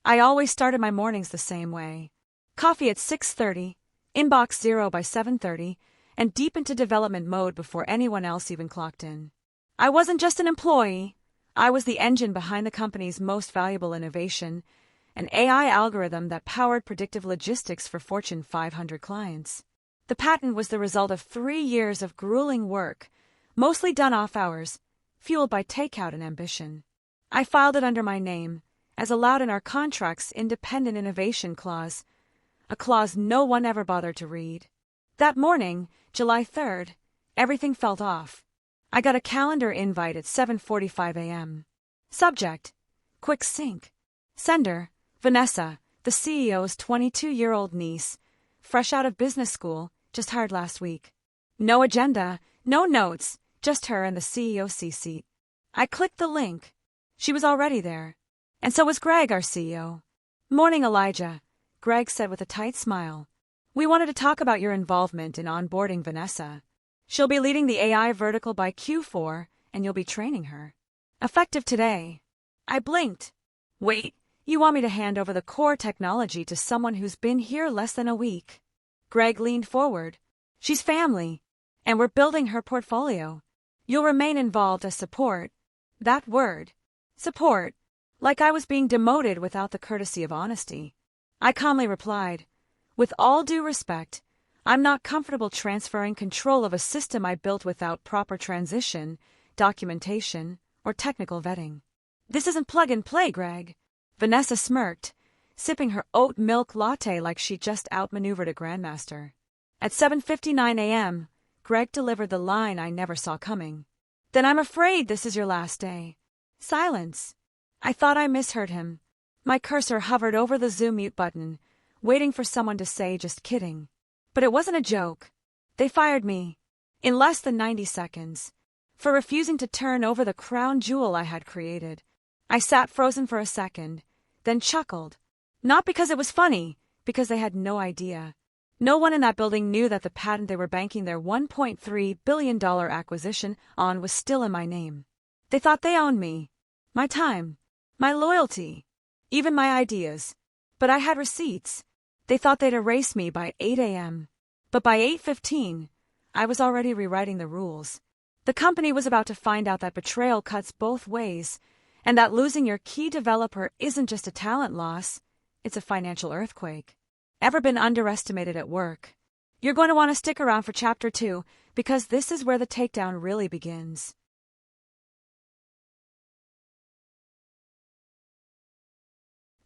I always started my mornings the same way. Coffee at 6:30, inbox zero by 7:30, and deep into development mode before anyone else even clocked in. I wasn't just an employee. I was the engine behind the company's most valuable innovation, an AI algorithm that powered predictive logistics for Fortune 500 clients. The patent was the result of 3 years of grueling work, mostly done off hours, fueled by takeout and ambition. I filed it under my name, as allowed in our contract's independent innovation clause, a clause no one ever bothered to read. That morning, July 3rd, everything felt off. I got a calendar invite at 7:45 a.m. Subject: Quick Sync. Sender: Vanessa, the CEO's 22-year-old niece, fresh out of business school, just hired last week. No agenda, no notes, just her and the CEO C-seat. I clicked the link. She was already there. And so was Greg, our CEO. "Morning, Elijah," Greg said with a tight smile. "We wanted to talk about your involvement in onboarding Vanessa. She'll be leading the AI vertical by Q4, and you'll be training her. Effective today." I blinked. "Wait, you want me to hand over the core technology to someone who's been here less than a week?" Greg leaned forward. "She's family, and we're building her portfolio. You'll remain involved as support." That word, support, like I was being demoted without the courtesy of honesty. I calmly replied, "With all due respect, I'm not comfortable transferring control of a system I built without proper transition, documentation, or technical vetting." "This isn't plug and play, Greg." Vanessa smirked, sipping her oat milk latte like she just outmaneuvered a grandmaster. At 7:59 a.m., Greg delivered the line I never saw coming. "Then I'm afraid this is your last day." Silence. I thought I misheard him. My cursor hovered over the Zoom mute button, waiting for someone to say, "Just kidding." But it wasn't a joke. They fired me. In less than 90 seconds. For refusing to turn over the crown jewel I had created. I sat frozen for a second, then chuckled. Not because it was funny, because they had no idea. No one in that building knew that the patent they were banking their $1.3 billion acquisition on was still in my name. They thought they owned me. My time. My loyalty. Even my ideas. But I had receipts. They thought they'd erase me by 8 a.m. But by 8:15, I was already rewriting the rules. The company was about to find out that betrayal cuts both ways, and that losing your key developer isn't just a talent loss, it's a financial earthquake. Ever been underestimated at work? You're going to want to stick around for Chapter 2, because this is where the takedown really begins.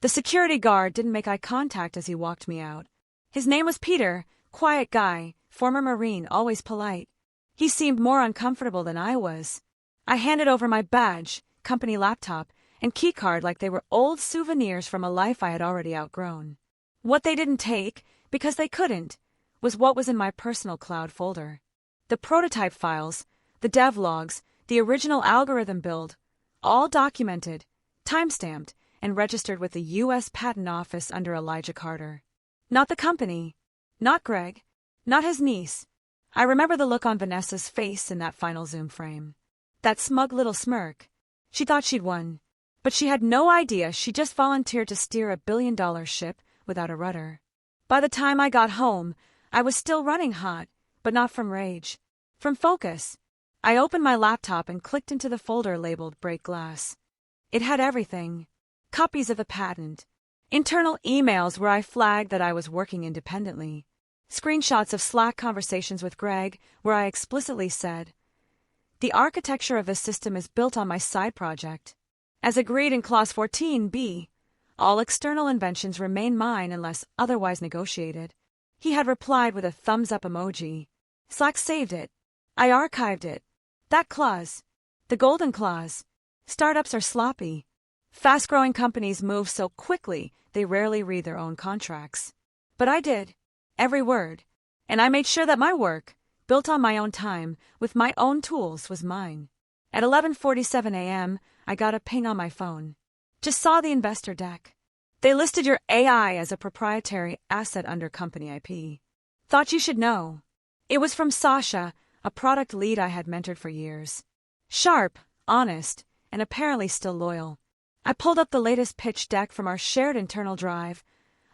The security guard didn't make eye contact as he walked me out. His name was Peter, quiet guy, former Marine, always polite. He seemed more uncomfortable than I was. I handed over my badge, company laptop, and keycard like they were old souvenirs from a life I had already outgrown. What they didn't take, because they couldn't, was what was in my personal cloud folder. The prototype files, the dev logs, the original algorithm build, all documented, timestamped, and registered with the U.S. Patent Office under Elijah Carter. Not the company. Not Greg. Not his niece. I remember the look on Vanessa's face in that final Zoom frame. That smug little smirk. She thought she'd won. But she had no idea she just volunteered to steer a billion-dollar ship without a rudder. By the time I got home, I was still running hot, but not from rage. From focus. I opened my laptop and clicked into the folder labeled Break Glass. It had everything. Copies of the patent. Internal emails where I flagged that I was working independently. Screenshots of Slack conversations with Greg where I explicitly said, "The architecture of this system is built on my side project. As agreed in Clause 14b, all external inventions remain mine unless otherwise negotiated." He had replied with a thumbs-up emoji. Slack saved it. I archived it. That clause. The golden clause. Startups are sloppy. Fast-growing companies move so quickly they rarely read their own contracts. But I did. Every word. And I made sure that my work, built on my own time, with my own tools, was mine. At 11:47 a.m., I got a ping on my phone. Just saw the investor deck. They listed your AI as a proprietary asset under company IP. Thought you should know. It was from Sasha, a product lead I had mentored for years. Sharp, honest, and apparently still loyal. I pulled up the latest pitch deck from our shared internal drive.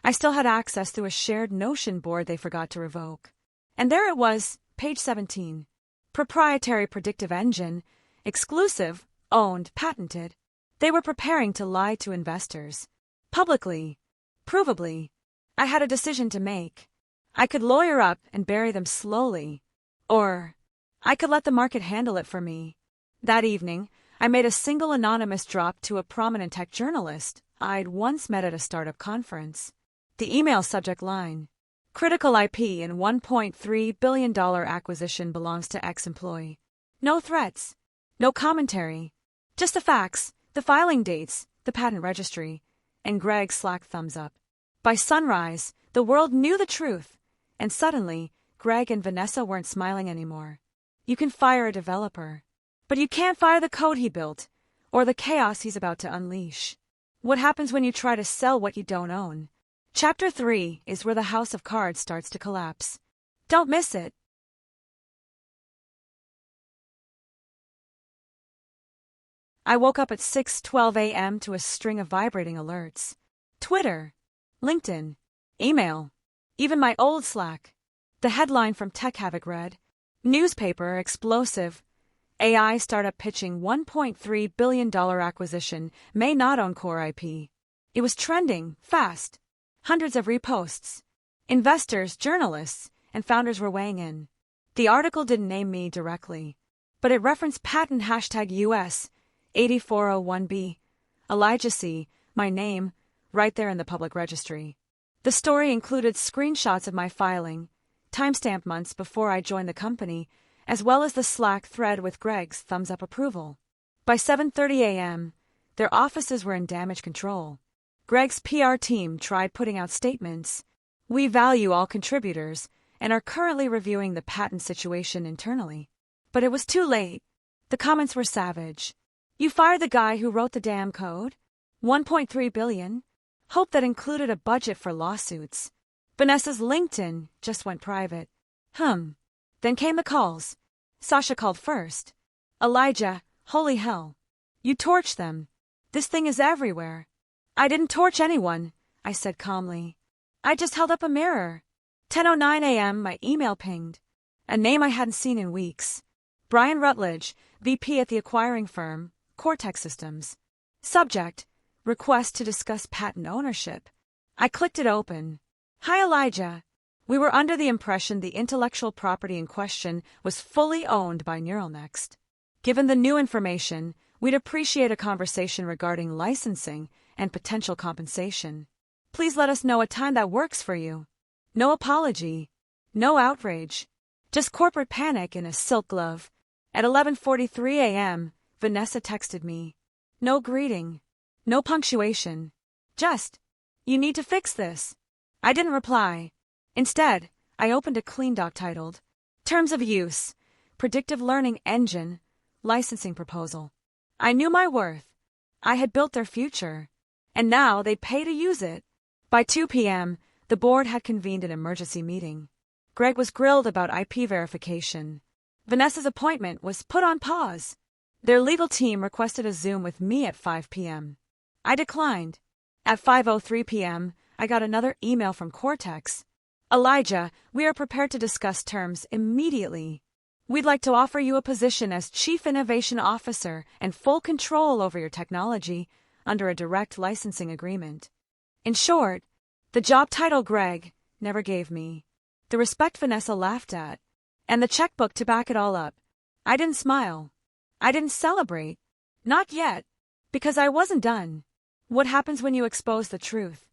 I still had access through a shared Notion board they forgot to revoke. And there it was, page 17. Proprietary predictive engine, exclusive, owned, patented. They were preparing to lie to investors. Publicly. Provably. I had a decision to make. I could lawyer up and bury them slowly. Or I could let the market handle it for me. That evening, I made a single anonymous drop to a prominent tech journalist I'd once met at a startup conference. The email subject line: critical IP in $1.3 billion acquisition belongs to ex-employee. No threats. No commentary. Just the facts, the filing dates, the patent registry, and Greg's slack thumbs up. By sunrise, the world knew the truth, and suddenly, Greg and Vanessa weren't smiling anymore. You can fire a developer, but you can't fire the code he built, or the chaos he's about to unleash. What happens when you try to sell what you don't own? Chapter 3 is where the house of cards starts to collapse. Don't miss it. I woke up at 6:12 a.m. to a string of vibrating alerts. Twitter, LinkedIn, email, even my old Slack. The headline from Tech Havoc read, newspaper explosive. AI startup pitching $1.3 billion acquisition may not own core IP. It was trending, fast. Hundreds of reposts. Investors, journalists, and founders were weighing in. The article didn't name me directly, but it referenced patent #US 8401B. Elijah C., my name, right there in the public registry. The story included screenshots of my filing, timestamp months before I joined the company, as well as the Slack thread with Greg's thumbs-up approval. By 7:30 a.m., their offices were in damage control. Greg's PR team tried putting out statements. We value all contributors and are currently reviewing the patent situation internally. But it was too late. The comments were savage. You fired the guy who wrote the damn code? $1.3 billion? Hope that included a budget for lawsuits. Vanessa's LinkedIn just went private. Then came the calls. Sasha called first. Elijah, holy hell. You torched them. This thing is everywhere. I didn't torch anyone, I said calmly. I just held up a mirror. 10:09 a.m. my email pinged. A name I hadn't seen in weeks. Brian Rutledge, VP at the acquiring firm, Cortex Systems. Subject, request to discuss patent ownership. I clicked it open. Hi Elijah. We were under the impression the intellectual property in question was fully owned by Neuralnext. Given the new information, we'd appreciate a conversation regarding licensing and potential compensation. Please let us know a time that works for you. No apology. No outrage. Just corporate panic in a silk glove. At 11:43 a.m., Vanessa texted me. No greeting. No punctuation. Just, you need to fix this. I didn't reply. Instead, I opened a clean doc titled, Terms of Use, Predictive Learning Engine, Licensing Proposal. I knew my worth. I had built their future. And now they'd pay to use it. By 2 p.m., the board had convened an emergency meeting. Greg was grilled about IP verification. Vanessa's appointment was put on pause. Their legal team requested a Zoom with me at 5 p.m. I declined. At 5:03 p.m., I got another email from Cortex. Elijah, we are prepared to discuss terms immediately. We'd like to offer you a position as Chief Innovation Officer and full control over your technology under a direct licensing agreement. In short, the job title Greg never gave me, the respect Vanessa laughed at, and the checkbook to back it all up. I didn't smile. I didn't celebrate. Not yet, because I wasn't done. What happens when you expose the truth?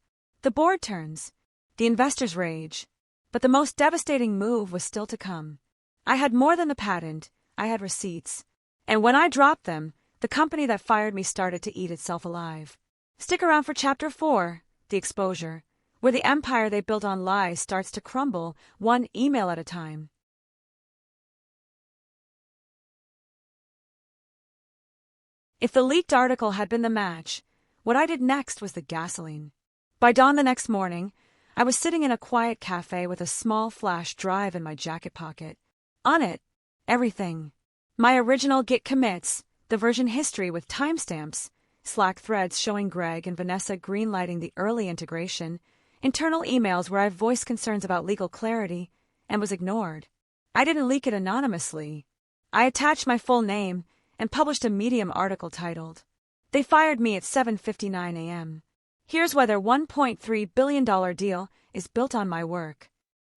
The board turns. The investors rage. But the most devastating move was still to come. I had more than the patent. I had receipts. And when I dropped them, the company that fired me started to eat itself alive. Stick around for Chapter 4, The Exposure, where the empire they built on lies starts to crumble, one email at a time. If the leaked article had been the match, what I did next was the gasoline. By dawn the next morning, I was sitting in a quiet cafe with a small flash drive in my jacket pocket. On it, everything. My original Git commits, the version history with timestamps, Slack threads showing Greg and Vanessa greenlighting the early integration, internal emails where I voiced concerns about legal clarity and was ignored. I didn't leak it anonymously. I attached my full name and published a Medium article titled, "They Fired Me at 7:59 a.m. Here's why their $1.3 billion deal is built on my work."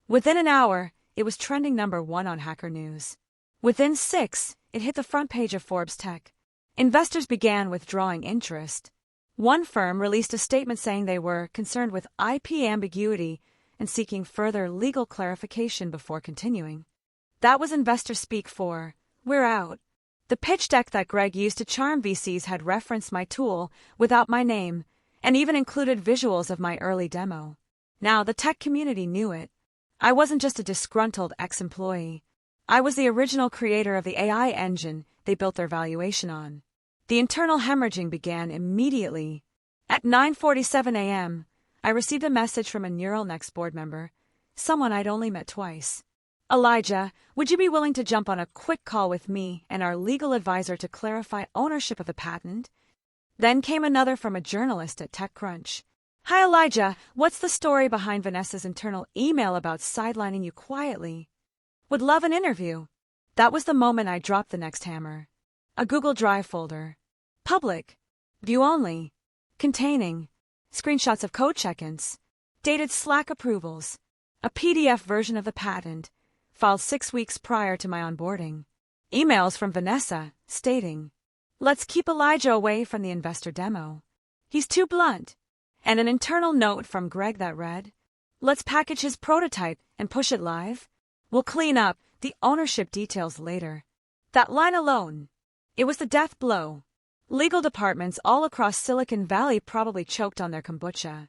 Within an hour, it was trending #1 on Hacker News. Within 6, it hit the front page of Forbes Tech. Investors began withdrawing interest. One firm released a statement saying they were concerned with IP ambiguity and seeking further legal clarification before continuing. That was investor speak for, "We're out." The pitch deck that Greg used to charm VCs had referenced my tool without my name and even included visuals of my early demo. Now the tech community knew it. I wasn't just a disgruntled ex-employee. I was the original creator of the AI engine they built their valuation on. The internal hemorrhaging began immediately. At 9:47 a.m., I received a message from a NeuralNext board member, someone I'd only met twice. "Elijah, would you be willing to jump on a quick call with me and our legal advisor to clarify ownership of the patent?" Then came another from a journalist at TechCrunch. "Hi Elijah, what's the story behind Vanessa's internal email about sidelining you quietly? Would love an interview." That was the moment I dropped the next hammer. A Google Drive folder. Public. View only. Containing screenshots of code check-ins, dated Slack approvals, a PDF version of the patent, filed 6 weeks prior to my onboarding. Emails from Vanessa stating, "Let's keep Elijah away from the investor demo. He's too blunt." And an internal note from Greg that read, "Let's package his prototype and push it live. We'll clean up the ownership details later." That line alone, it was the death blow. Legal departments all across Silicon Valley probably choked on their kombucha.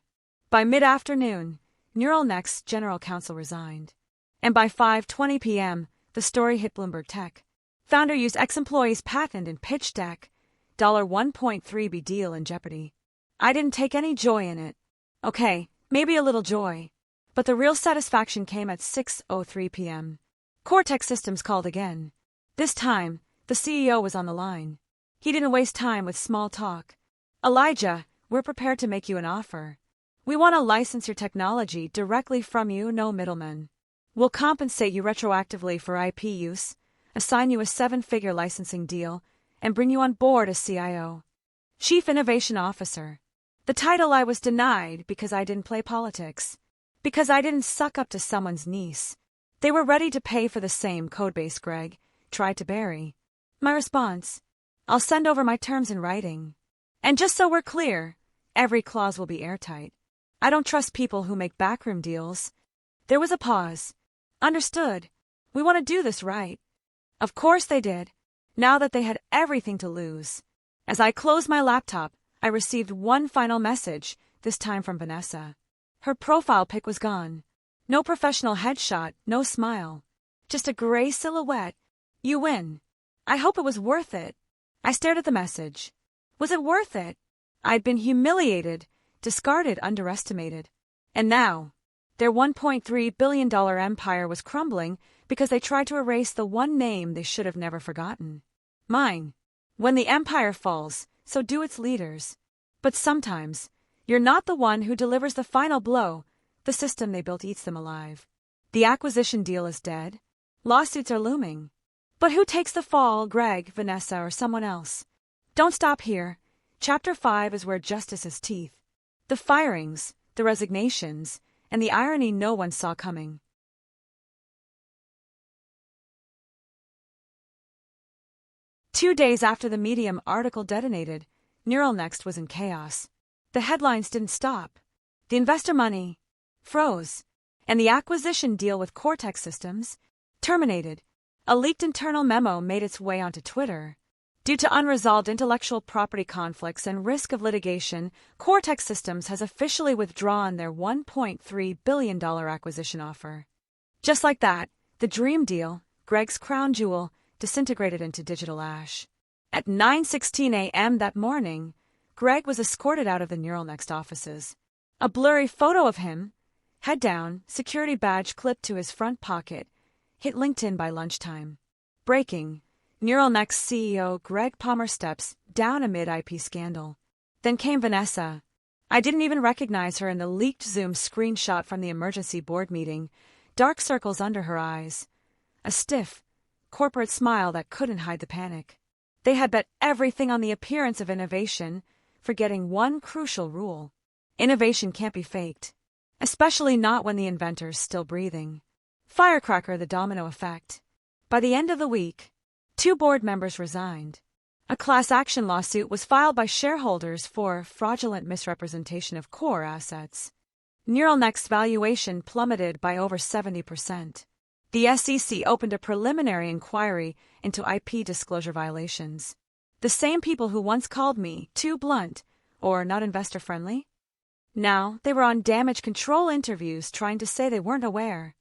By mid-afternoon, NeuralNext's general counsel resigned. And by 5:20 p.m., the story hit Bloomberg Tech. Founder used ex-employee's patent in pitch deck, $1.3 deal in jeopardy. I didn't take any joy in it. Okay, maybe a little joy. But the real satisfaction came at 6:03 p.m. Cortex Systems called again. This time, the CEO was on the line. He didn't waste time with small talk. "Elijah, we're prepared to make you an offer. We want to license your technology directly from you, no middlemen. We'll compensate you retroactively for IP use, assign you a 7-figure licensing deal, and bring you on board as CIO. Chief Innovation Officer. The title I was denied because I didn't play politics. Because I didn't suck up to someone's niece. They were ready to pay for the same codebase Greg tried to bury. My response, I'll send over my terms in writing. And just so we're clear, every clause will be airtight. I don't trust people who make backroom deals." There was a pause. "Understood. We want to do this right." Of course they did, now that they had everything to lose. As I closed my laptop, I received one final message, this time from Vanessa. Her profile pic was gone. No professional headshot, no smile. Just a gray silhouette. "You win. I hope it was worth it." I stared at the message. Was it worth it? I'd been humiliated, discarded, underestimated. And now, their $1.3 billion empire was crumbling because they tried to erase the one name they should have never forgotten. Mine. When the empire falls, so do its leaders. But sometimes, you're not the one who delivers the final blow. The system they built eats them alive. The acquisition deal is dead. Lawsuits are looming. But who takes the fall, Greg, Vanessa, or someone else? Don't stop here. Chapter 5 is where justice has teeth. The firings, the resignations, and the irony no one saw coming. 2 days after the Medium article detonated, NeuralNext was in chaos. The headlines didn't stop. The investor money froze, and the acquisition deal with Cortex Systems terminated. A leaked internal memo made its way onto Twitter. Due to unresolved intellectual property conflicts and risk of litigation, Cortex Systems has officially withdrawn their $1.3 billion acquisition offer. Just like that, the dream deal, Greg's crown jewel, disintegrated into digital ash. At 9:16 a.m. that morning, Greg was escorted out of the NeuralNext offices. A blurry photo of him, head down, security badge clipped to his front pocket, hit LinkedIn by lunchtime. Breaking. NeuralNext CEO Greg Palmer steps down amid IP scandal. Then came Vanessa. I didn't even recognize her in the leaked Zoom screenshot from the emergency board meeting, dark circles under her eyes, a stiff, corporate smile that couldn't hide the panic. They had bet everything on the appearance of innovation, forgetting one crucial rule. Innovation can't be faked, especially not when the inventor's still breathing. Firecracker, the domino effect. By the end of the week, 2 board members resigned. A class action lawsuit was filed by shareholders for fraudulent misrepresentation of core assets. NeuralNext's valuation plummeted by over 70%. The SEC opened a preliminary inquiry into IP disclosure violations. The same people who once called me too blunt or not investor-friendly? Now they were on damage control interviews trying to say they weren't aware.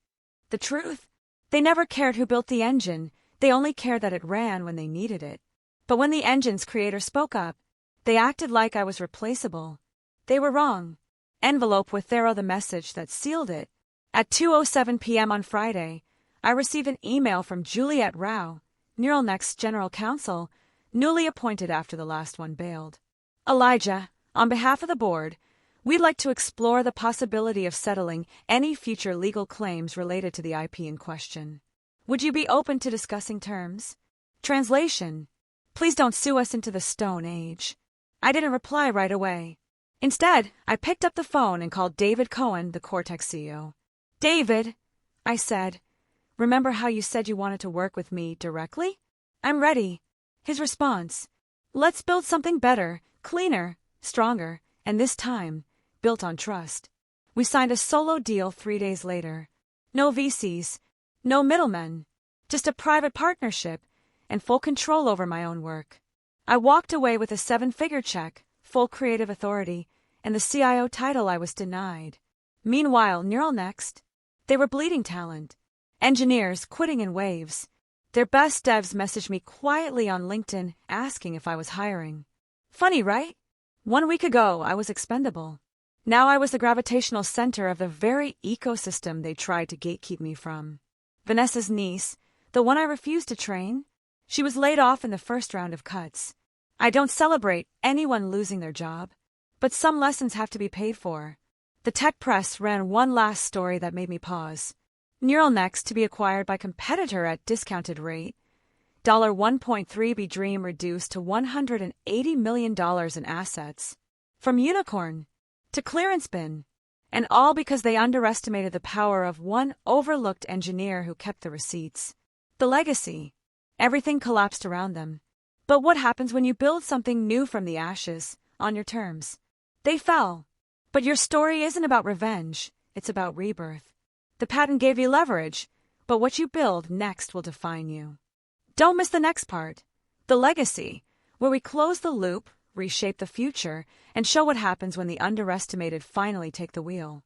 The truth? They never cared who built the engine, they only cared that it ran when they needed it. But when the engine's creator spoke up, they acted like I was replaceable. They were wrong. Envelope with Thero the message that sealed it. At 2:07 p.m. on Friday, I received an email from Juliet Rao, NeuralNext's general counsel, newly appointed after the last one bailed. Elijah, on behalf of the board, we'd like to explore the possibility of settling any future legal claims related to the IP in question. Would you be open to discussing terms? Translation: please don't sue us into the Stone Age. I didn't reply right away. Instead, I picked up the phone and called David Cohen, the Cortex CEO. David, I said, remember how you said you wanted to work with me directly? I'm ready. His response: let's build something better, cleaner, stronger, and this time, built on trust. We signed a solo deal 3 days later. No VCs, no middlemen, just a private partnership and full control over my own work. I walked away with a 7-figure check, full creative authority, and the CIO title I was denied. Meanwhile, NeuralNext, they were bleeding talent. Engineers quitting in waves. Their best devs messaged me quietly on LinkedIn asking if I was hiring. Funny, right? 1 week ago, I was expendable. Now I was the gravitational center of the very ecosystem they tried to gatekeep me from. Vanessa's niece, the one I refused to train, she was laid off in the first round of cuts. I don't celebrate anyone losing their job, but some lessons have to be paid for. The tech press ran one last story that made me pause. NeuralNext to be acquired by competitor at discounted rate. $1.3 Dream reduced to $180 million in assets. From unicorn to clearance bin. And all because they underestimated the power of one overlooked engineer who kept the receipts. The legacy. Everything collapsed around them. But what happens when you build something new from the ashes, on your terms? They fell. But your story isn't about revenge, it's about rebirth. The patent gave you leverage, but what you build next will define you. Don't miss the next part, the legacy, where we close the loop, reshape the future, and show what happens when the underestimated finally take the wheel.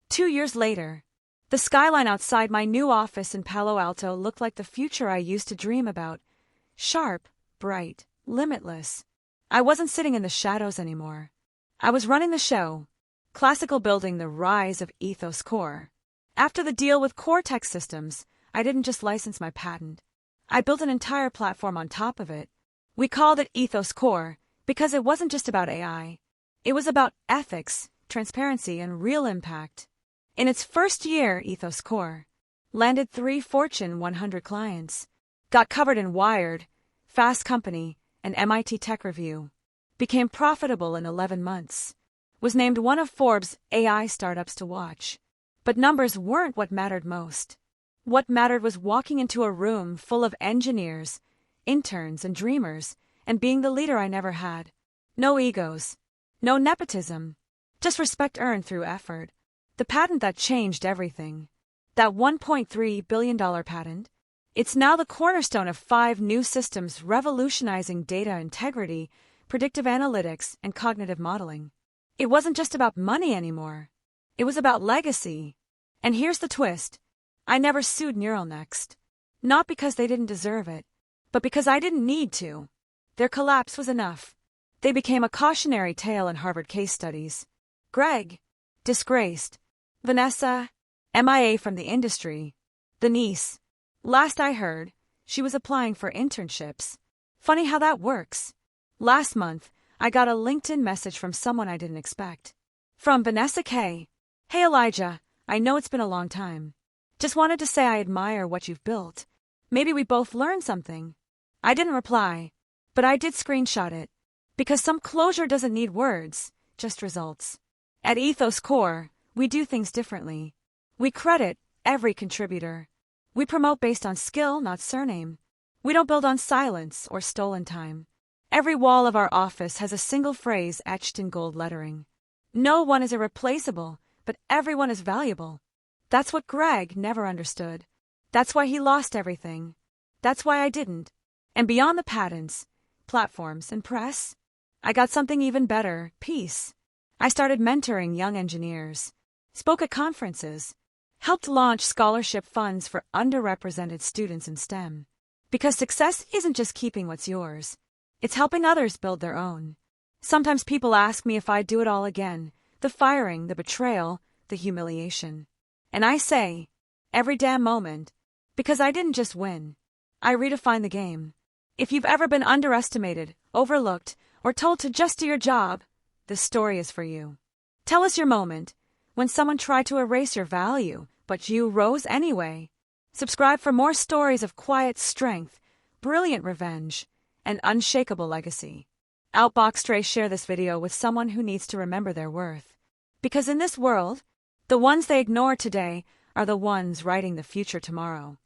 2 years later, the skyline outside my new office in Palo Alto looked like the future I used to dream about. Sharp, bright, limitless. I wasn't sitting in the shadows anymore. I was running the show, classical building the rise of Ethos Core. After the deal with Cortex Systems, I didn't just license my patent. I built an entire platform on top of it. We called it Ethos Core because it wasn't just about AI. It was about ethics, transparency, and real impact. In its first year, Ethos Core landed 3 Fortune 100 clients, got covered in Wired, Fast Company, and MIT Tech Review, became profitable in 11 months, was named one of Forbes' AI startups to watch. But numbers weren't what mattered most. What mattered was walking into a room full of engineers, interns, and dreamers, and being the leader I never had. No egos, no nepotism, just respect earned through effort. The patent that changed everything. That $1.3 billion patent. It's now the cornerstone of 5 new systems revolutionizing data integrity, predictive analytics, and cognitive modeling. It wasn't just about money anymore. It was about legacy. And here's the twist. I never sued NeuralNext. Not because they didn't deserve it, but because I didn't need to. Their collapse was enough. They became a cautionary tale in Harvard case studies. Greg, disgraced. Vanessa, MIA from the industry. The niece, last I heard, She was applying for internships. Funny how that works. Last month, I got a LinkedIn message from someone I didn't expect. From Vanessa K. Hey Elijah, I know it's been a long time. Just wanted to say I admire what you've built. Maybe we both learned something. I didn't reply, but I did screenshot it. Because some closure doesn't need words, just results. At Ethos Core, we do things differently. We credit every contributor. We promote based on skill, not surname. We don't build on silence or stolen time. Every wall of our office has a single phrase etched in gold lettering. No one is irreplaceable, but everyone is valuable. That's what Greg never understood. That's why he lost everything. That's why I didn't. And beyond the patents, platforms, and press, I got something even better, peace. I started mentoring young engineers, spoke at conferences, helped launch scholarship funds for underrepresented students in STEM. Because success isn't just keeping what's yours, it's helping others build their own. Sometimes people ask me if I'd do it all again, the firing, the betrayal, the humiliation. And I say, every damn moment, because I didn't just win. I redefined the game. If you've ever been underestimated, overlooked, or told to just do your job, this story is for you. Tell us your moment, when someone tried to erase your value, but you rose anyway. Subscribe for more stories of quiet strength, brilliant revenge, and unshakable legacy. Outbox Stray, share this video with someone who needs to remember their worth. Because in this world, the ones they ignore today are the ones writing the future tomorrow.